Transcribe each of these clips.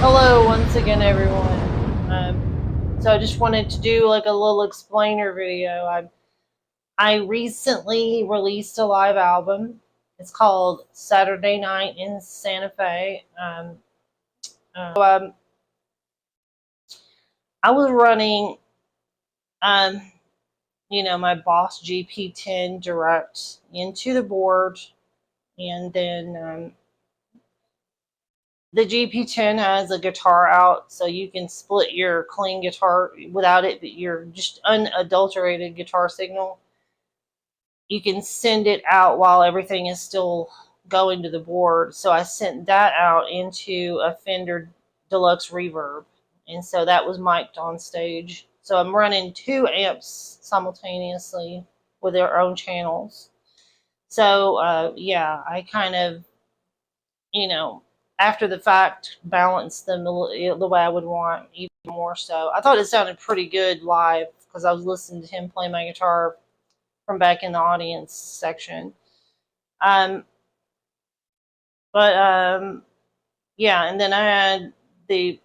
Hello once again, everyone. So I just wanted to do like a little explainer video. I recently released a live album. It's called Saturday Night in Santa Fe. I was running, um, my Boss GP10 direct into the board, and then the GP10 has a guitar out, so you can split your clean guitar without it, your just unadulterated guitar signal. You can send it out while everything is still going to the board. So I sent that out into a Fender Deluxe Reverb, and so that was mic'd on stage. So I'm running two amps simultaneously with their own channels. So I kind of, after the fact, balanced them the way I would want, even more so. I thought it sounded pretty good live because I was listening to him play my guitar from back in the audience section. And then I had the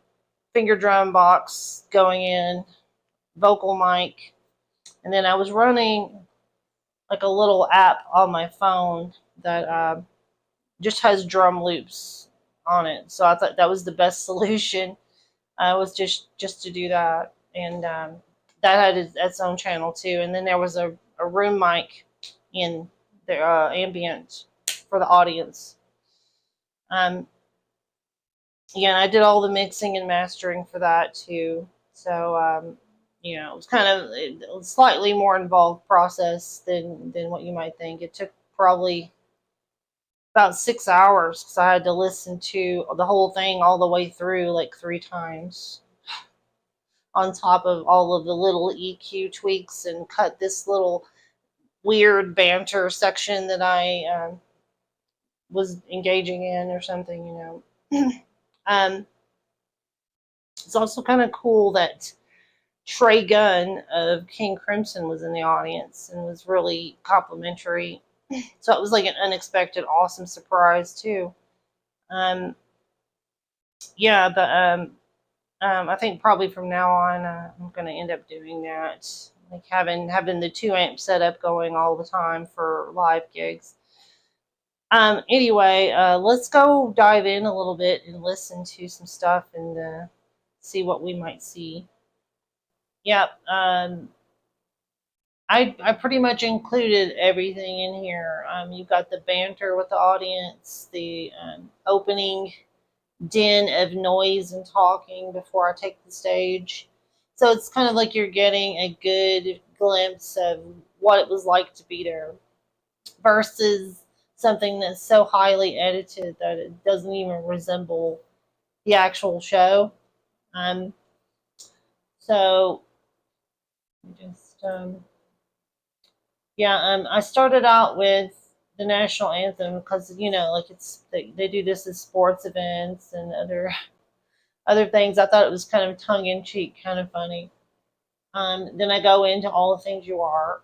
finger drum box going in, vocal mic, and then I was running like a little app on my phone that just has drum loops on it. So I thought that was the best solution. Was just to do that, and that had its own channel too. And then there was a room mic in the ambient for the audience. And I did all the mixing and mastering for that too. So it was kind of a slightly more involved process than what you might think. It took probably about 6 hours because I had to listen to the whole thing all the way through like 3 times, on top of all of the little EQ tweaks, and cut this little weird banter section that I was engaging in or something. It's also kind of cool that Trey Gunn of King Crimson was in the audience and was really complimentary. So it was like an unexpected, awesome surprise too. I think probably from now on, I'm going to end up doing that, like having the 2 amp setup going all the time for live gigs. Anyway, let's go dive in a little bit and listen to some stuff and see what we might see. Yep. I pretty much included everything in here. You've got the banter with the audience, the opening din of noise and talking before I take the stage. So it's kind of like you're getting a good glimpse of what it was like to be there, versus something that's so highly edited that it doesn't even resemble the actual show. So just I started out with the national anthem because like they do this at sports events and other things. I thought it was kind of tongue in cheek, kind of funny. Then I go into All the Things You Are,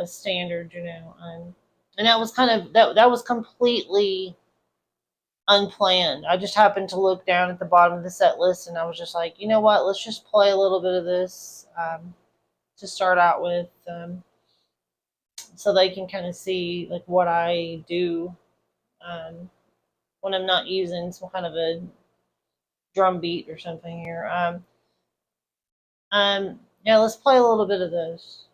standard, and that was kind of that was completely unplanned. I just happened to look down at the bottom of the set list, and I was just like, you know what? Let's just play a little bit of this to start out with. So they can kind of see like what I do when I'm not using some kind of a drum beat or something here. Let's play a little bit of this.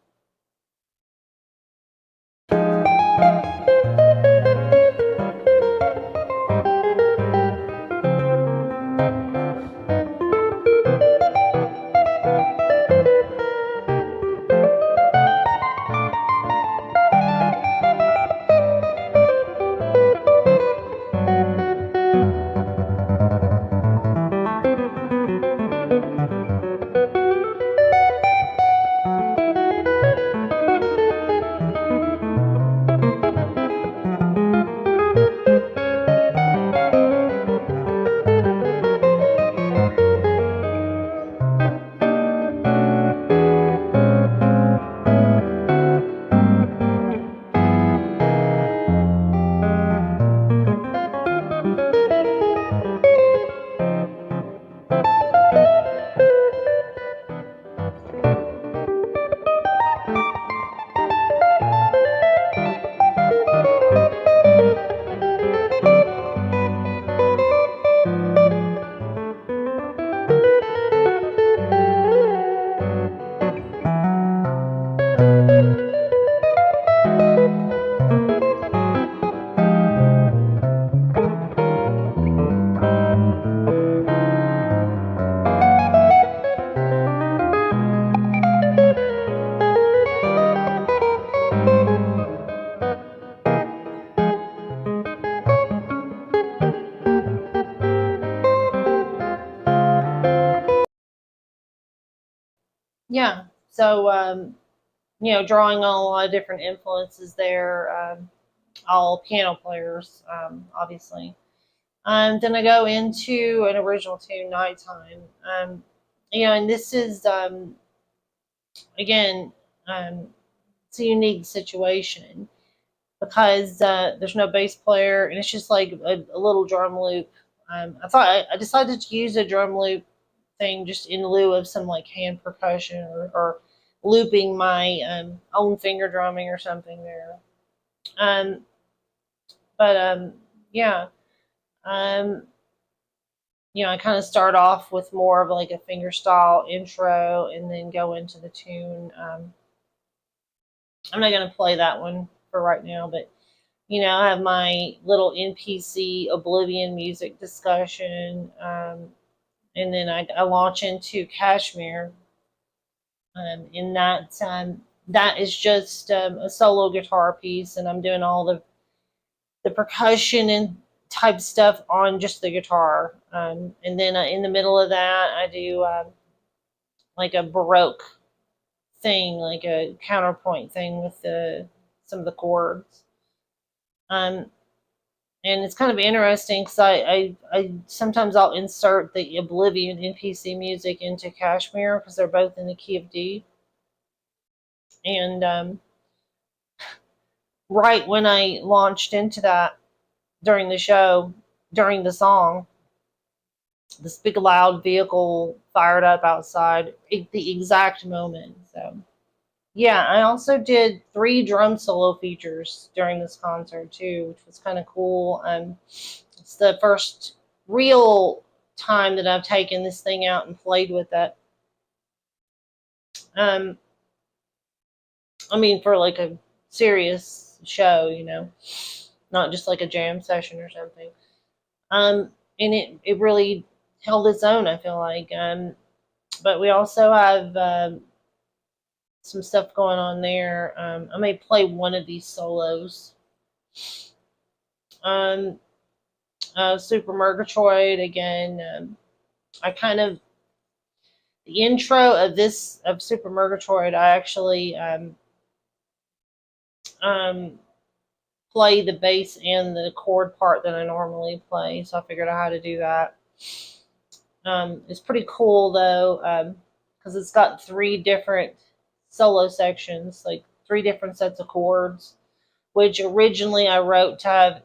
yeah, so drawing on a lot of different influences there, all piano players, obviously. Then I go into an original tune, Nighttime. And this is again, it's a unique situation because there's no bass player, and it's just like a little drum loop. I decided to use a drum loop thing just in lieu of some like hand percussion or looping my own finger drumming or something there. Um, but yeah, um, I kind of start off with more of like a finger style intro and then go into the tune. I'm not going to play that one for right now, but I have my little NPC Oblivion music discussion, and then I launch into Kashmir, and that is just a solo guitar piece, and I'm doing all the percussion and type stuff on just the guitar, and then in the middle of that I do like a Baroque thing, like a counterpoint thing with the some of the chords. Um, and it's kind of interesting because I sometimes I'll insert the Oblivion NPC music into Kashmir because they're both in the key of D. And right when I launched into that during the show, during the song, this big loud vehicle fired up outside at the exact moment. So yeah, I also did 3 drum solo features during this concert too, which was kind of cool. It's the first real time that I've taken this thing out and played with it. Um, I mean, for like a serious show, not just like a jam session or something. And it really held its own, I feel like. But we also have some stuff going on there. I may play one of these solos. Um, Super Murgatroyd again. I kind of the intro of this of Super Murgatroyd. I actually um, play the bass and the chord part that I normally play, so I figured out how to do that. It's pretty cool though, because it's got 3 different solo sections, like 3 different sets of chords, which originally I wrote to have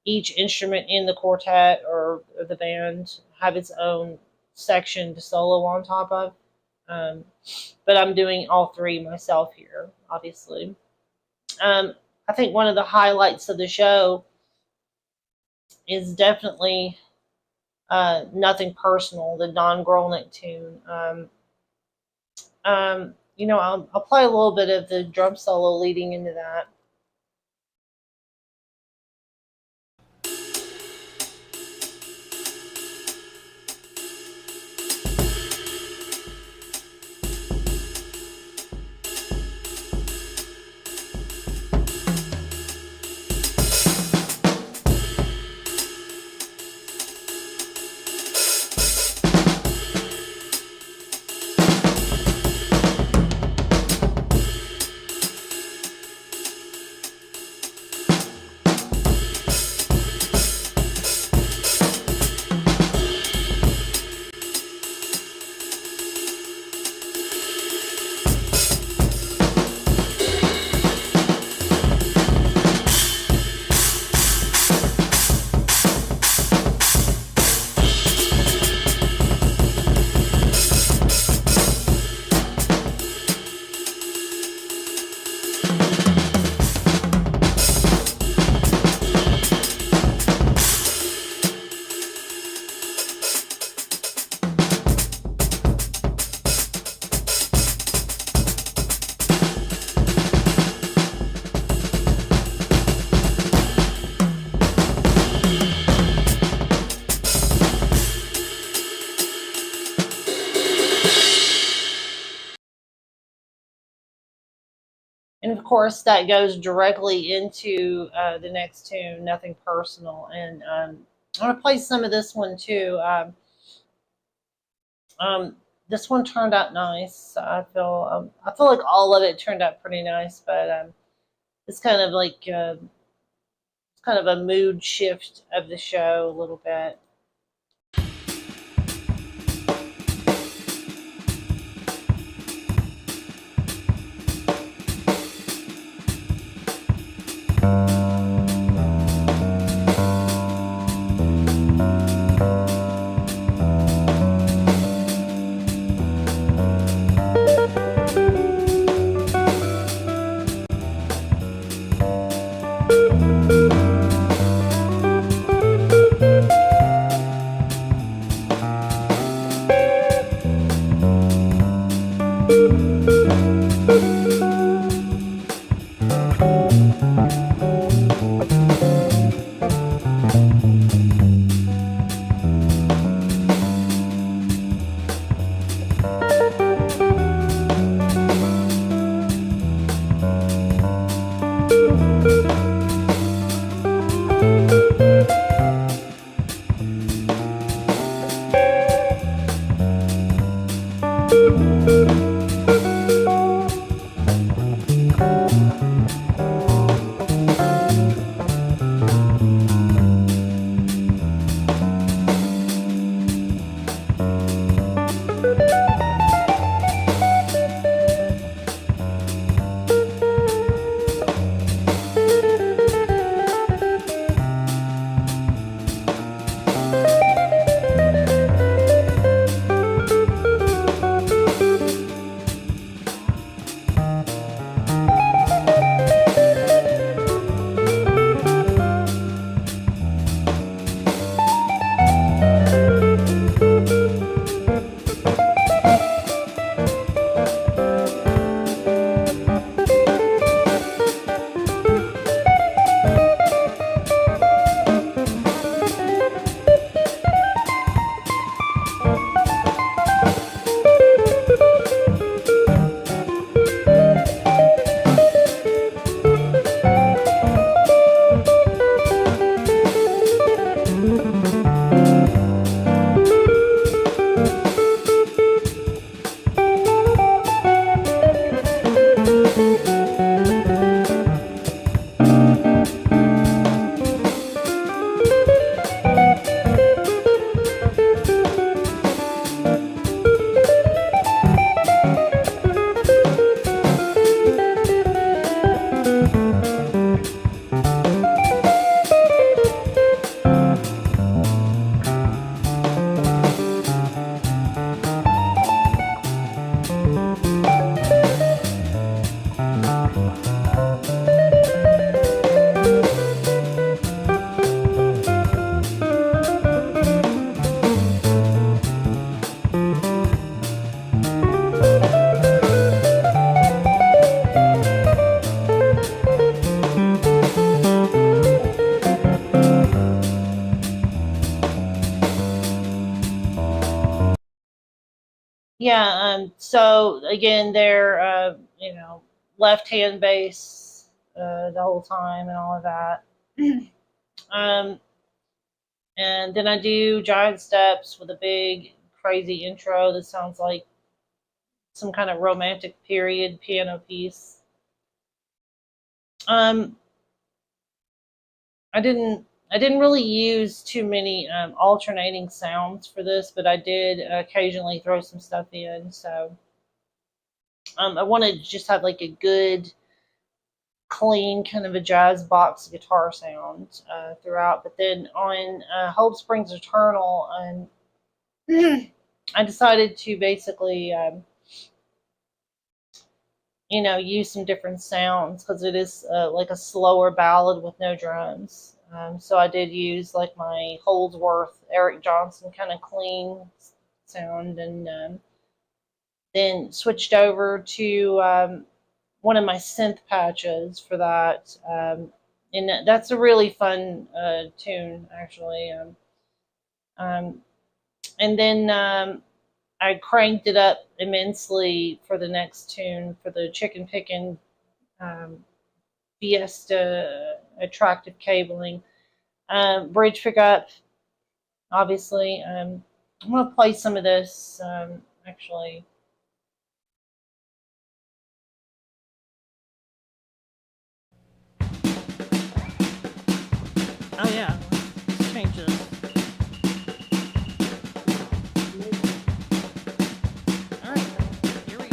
each instrument in the quartet or the band have its own section to solo on top of. Um, but I'm doing all 3 myself here, obviously. Um, I think one of the highlights of the show is definitely Nothing Personal, the Don Grolnick tune. I'll play a little bit of the drum solo leading into that. And of course, that goes directly into the next tune, Nothing Personal. And I want to play some of this one too. Um, this one turned out nice. I feel like all of it turned out pretty nice, but it's kind of like it's kind of a mood shift of the show a little bit. Yeah, so again, they're, left hand bass the whole time and all of that. um, and then I do giant steps with a big, crazy intro that sounds like some kind of romantic period piano piece. Um, I didn't really use too many alternating sounds for this, but I did occasionally throw some stuff in. So I wanted to just have like a good, clean kind of a jazz box guitar sound throughout. But then on Hope Springs Eternal, I decided to basically, use some different sounds because it is like a slower ballad with no drums. So I did use like my Holdsworth, Eric Johnson kind of clean sound, and then switched over to one of my synth patches for that. And that's a really fun tune, actually. Um, and then I cranked it up immensely for the next tune for the Chicken Pickin' Fiesta attractive cabling. Bridge pickup, obviously. I'm going to play some of this actually. Oh yeah, let's change this. All right, here we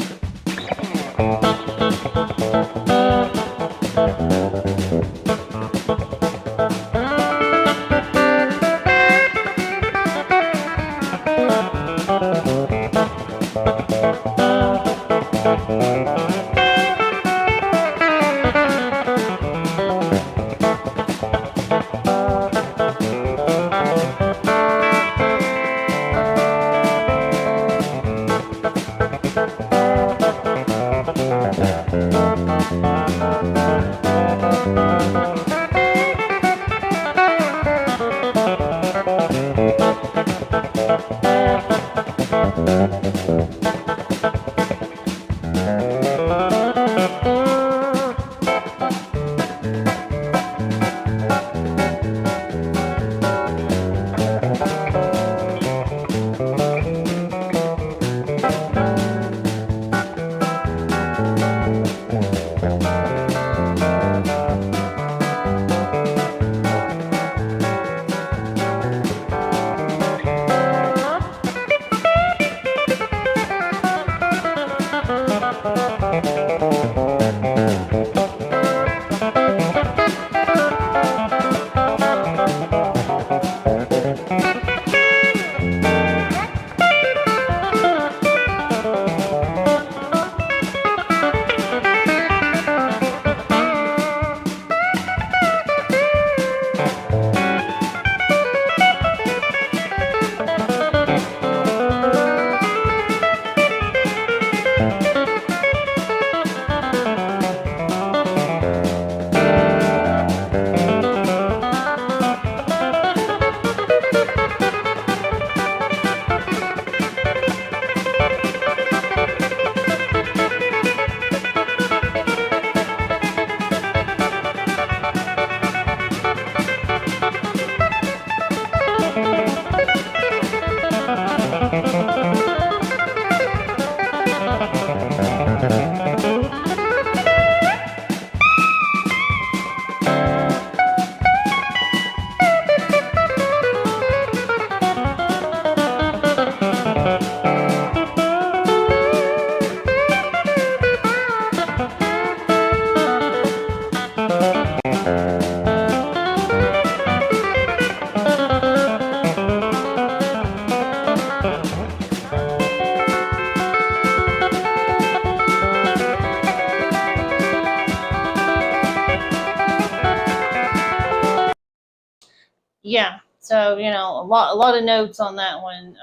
Yeah, so a lot of notes on that one.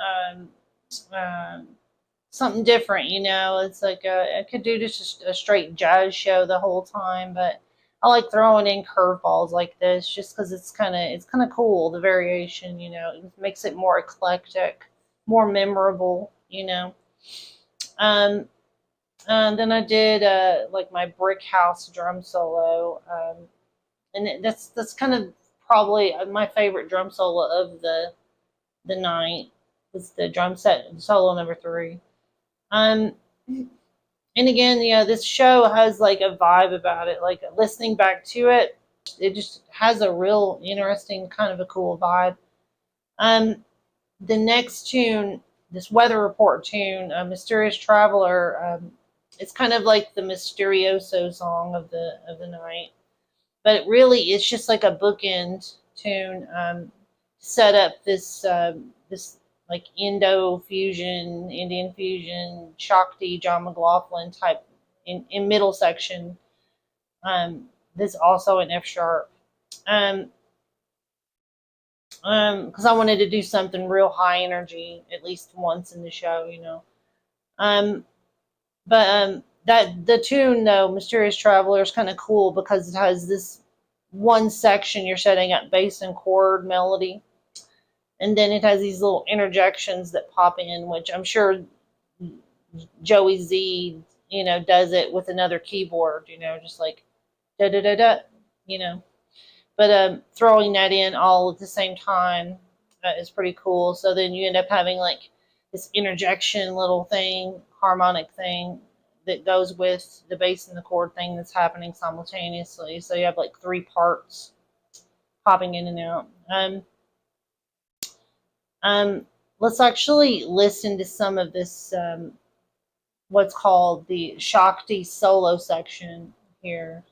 Um, Something different, It's like I could do just a straight jazz show the whole time, but I like throwing in curveballs like this just because it's kind of cool. The variation, it makes it more eclectic, more memorable. Um, and then I did like my brick house drum solo, and that's kind of probably my favorite drum solo of the night. Was the drum set solo number 3. Um, and again, this show has like a vibe about it. Like listening back to it, it just has a real interesting kind of a cool vibe. Um, the next tune, this weather report tune, "Mysterious Traveler," it's kind of like the Mysterioso song of the night, but really it's just like a bookend tune, set up this like Indian fusion, Shakti, John McLaughlin type in middle section. This also an F sharp. Um, because I wanted to do something real high energy at least once in the show. Um, but that the tune though, "Mysterious Traveler," is kind of cool because it has this one section you're setting up bass and chord melody, and then it has these little interjections that pop in, which I'm sure Joey Z, does it with another keyboard, just like da da da da, you know. But throwing that in all at the same time is pretty cool. So then you end up having like this interjection little thing, harmonic thing that goes with the bass and the chord thing that's happening simultaneously. So you have like 3 parts popping in and out. Let's actually listen to some of this, what's called the Shakti solo section here.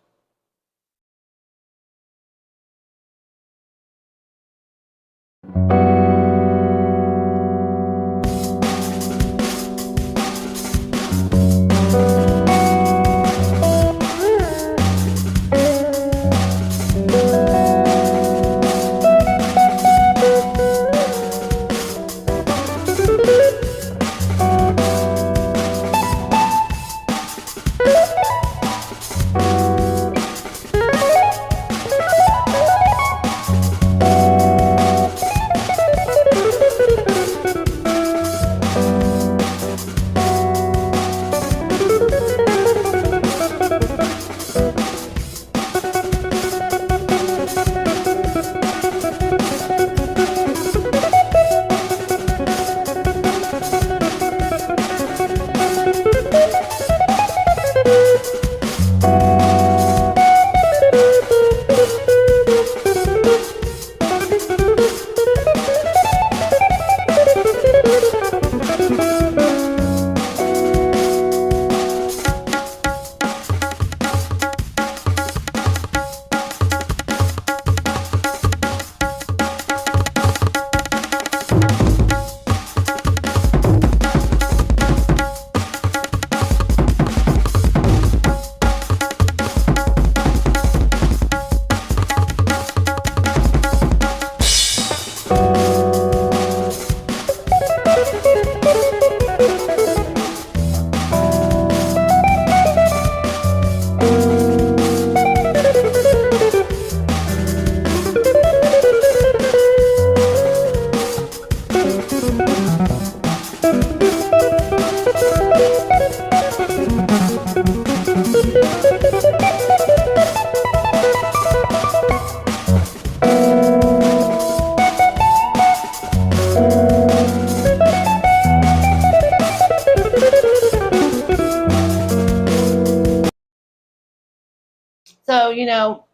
So,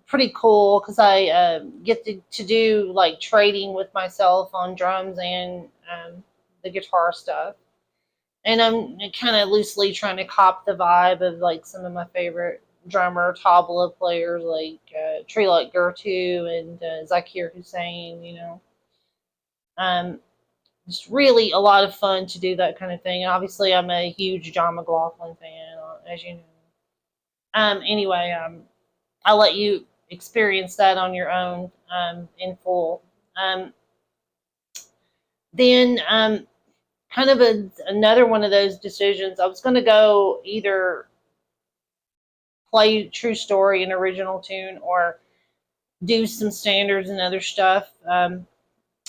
pretty cool because I get to do like trading with myself on drums and the guitar stuff. And I'm kind of loosely trying to cop the vibe of like some of my favorite drummer tabla players like Trelak Gurtu and Zakir Hussain, It's really a lot of fun to do that kind of thing. And obviously, I'm a huge John McLaughlin fan, as you know. Anyway, I'll let you experience that on your own in full. Then, kind of another one of those decisions, I was going to go either play True Story, an original tune, or do some standards and other stuff.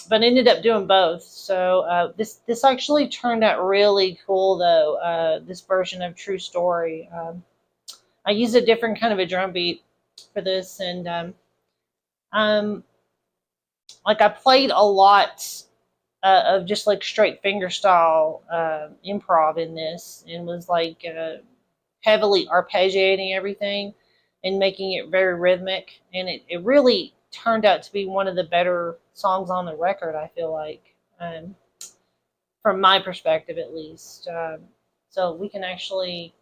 But I ended up doing both. So this actually turned out really cool, though, this version of True Story. I used a different kind of a drum beat for this, and like I played a lot of just like straight finger style improv in this, and was like heavily arpeggiating everything and making it very rhythmic, and it really turned out to be one of the better songs on the record, I feel like, from my perspective at least. So we can actually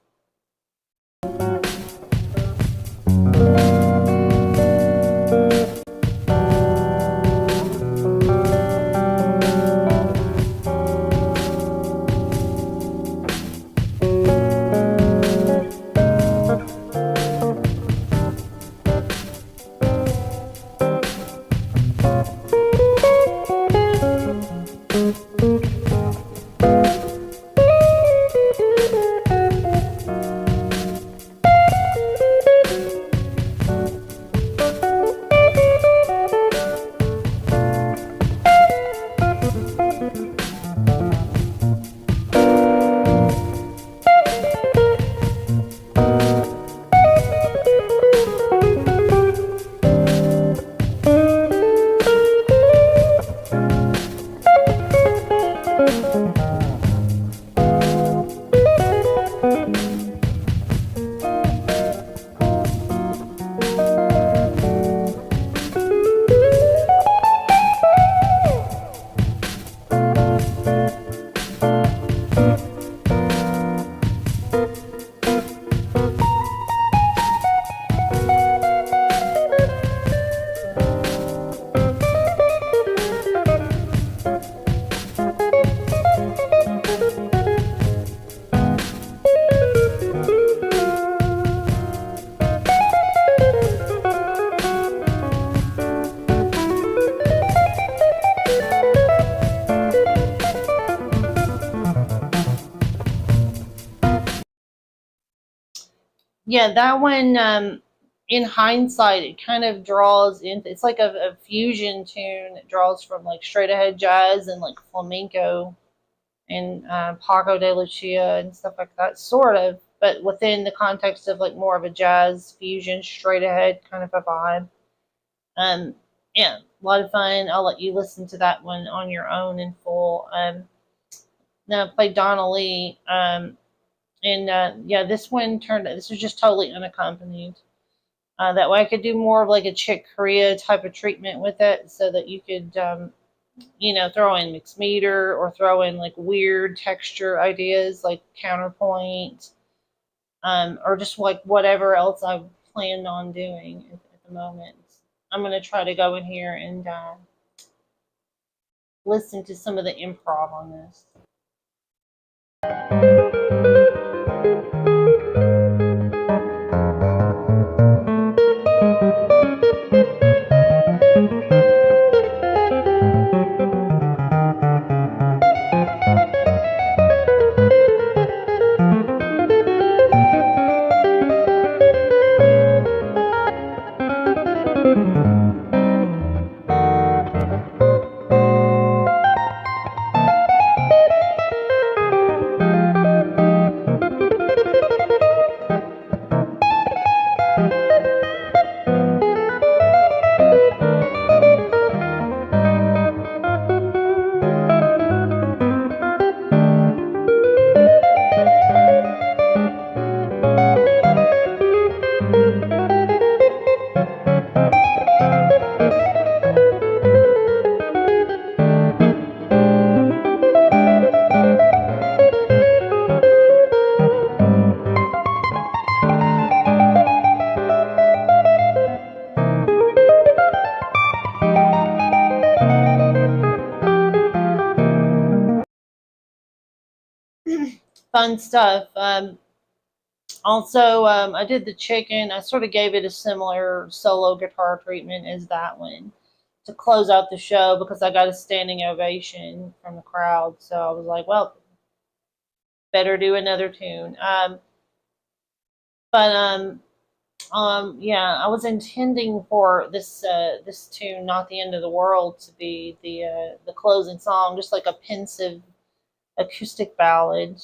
Yeah, that one, in hindsight, it kind of draws in. It's like a fusion tune. It draws from like straight ahead jazz and like flamenco and Paco de Lucia and stuff like that, sort of, but within the context of like more of a jazz fusion, straight ahead kind of a vibe. Um, yeah, a lot of fun. I'll let you listen to that one on your own in full. Then I played Donna Lee. And yeah, this one turned. This was just totally unaccompanied. That way, I could do more of like a Chick Corea type of treatment with it, so that you could, throw in mixed meter or throw in like weird texture ideas like counterpoint, or just like whatever else I planned on doing at the moment. I'm gonna try to go in here and listen to some of the improv on this. Fun stuff. Also, I did the chicken. I sort of gave it a similar solo guitar treatment as that one to close out the show because I got a standing ovation from the crowd. So I was like, well, better do another tune. But yeah, I was intending for this tune, "Not the End of the World," to be the closing song, just like a pensive acoustic ballad.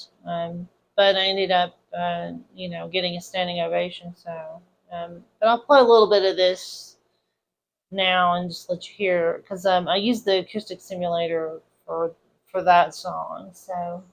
But I ended up, getting a standing ovation. So, but I'll play a little bit of this now and just let you hear because I used the acoustic simulator for that song. So.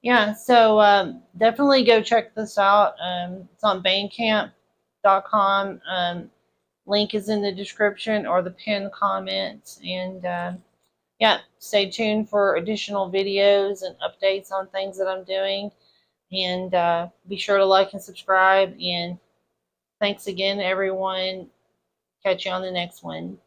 Yeah, so definitely go check this out. It's on bandcamp.com. Link is in the description or the pinned comment. And yeah, stay tuned for additional videos and updates on things that I'm doing. And be sure to like and subscribe. And thanks again, everyone. Catch you on the next one.